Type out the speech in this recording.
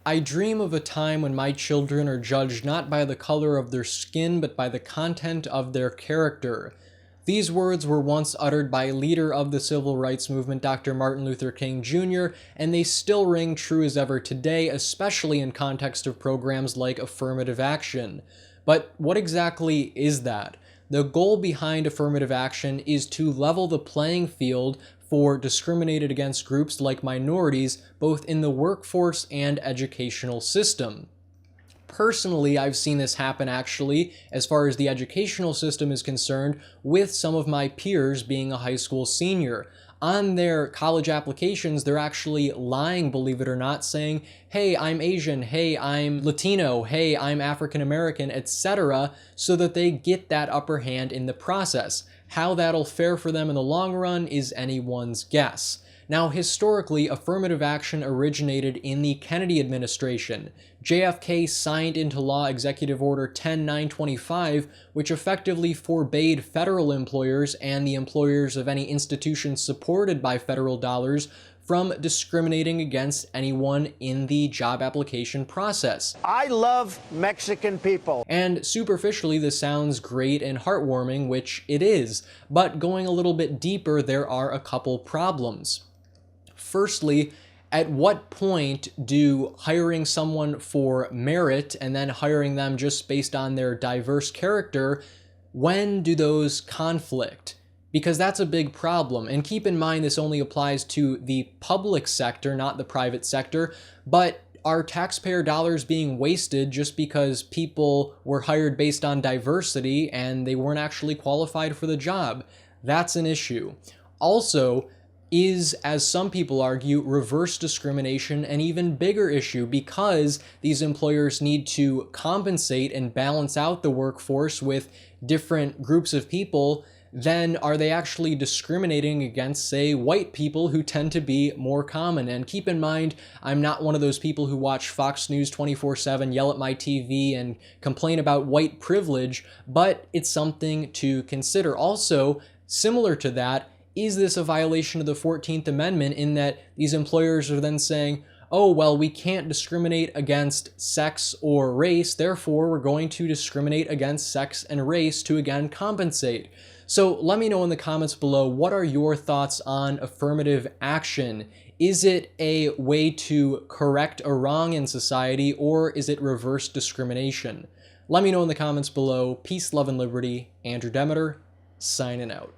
I dream of a time when my children are judged not by the color of their skin, but by the content of their character. These words were once uttered by leader of the civil rights movement, Dr. Martin Luther King Jr., and they still ring true as ever today, especially in context of programs like affirmative action. But what exactly is that? The goal behind affirmative action is to level the playing field for discriminated against groups like minorities, both in the workforce and educational system. Personally, I've seen this happen actually, as far as the educational system is concerned, with some of my peers being a high school senior. On their college applications, they're actually lying, believe it or not, saying, hey, I'm Asian, hey, I'm Latino, hey, I'm African American, etc., so that they get that upper hand in the process. How that'll fare for them in the long run is anyone's guess. Now, historically, affirmative action originated in the Kennedy administration. JFK signed into law Executive Order 10925, which effectively forbade federal employers and the employers of any institution supported by federal dollars from discriminating against anyone in the job application process. I love Mexican people. And superficially, this sounds great and heartwarming, which it is. But going a little bit deeper, there are a couple problems. Firstly, at what point do hiring someone for merit and then hiring them just based on their diverse character, when do those conflict? Because that's a big problem. And keep in mind, this only applies to the public sector, not the private sector. But are taxpayer dollars being wasted just because people were hired based on diversity and they weren't actually qualified for the job? That's an issue. Also, is, as some people argue, reverse discrimination an even bigger issue because these employers need to compensate and balance out the workforce with different groups of people. Then are they actually discriminating against, say, white people who tend to be more common? And keep in mind, I'm not one of those people who watch Fox News 24/7, yell at my TV, and complain about white privilege, but it's something to consider. Also, similar to that, is this a violation of the 14th Amendment in that these employers are then saying, oh, well, we can't discriminate against sex or race, therefore we're going to discriminate against sex and race to again compensate? So let me know in the comments below, what are your thoughts on affirmative action? Is it a way to correct a wrong in society, or is it reverse discrimination? Let me know in the comments below. Peace, love, and liberty. Andrew Demeter, signing out.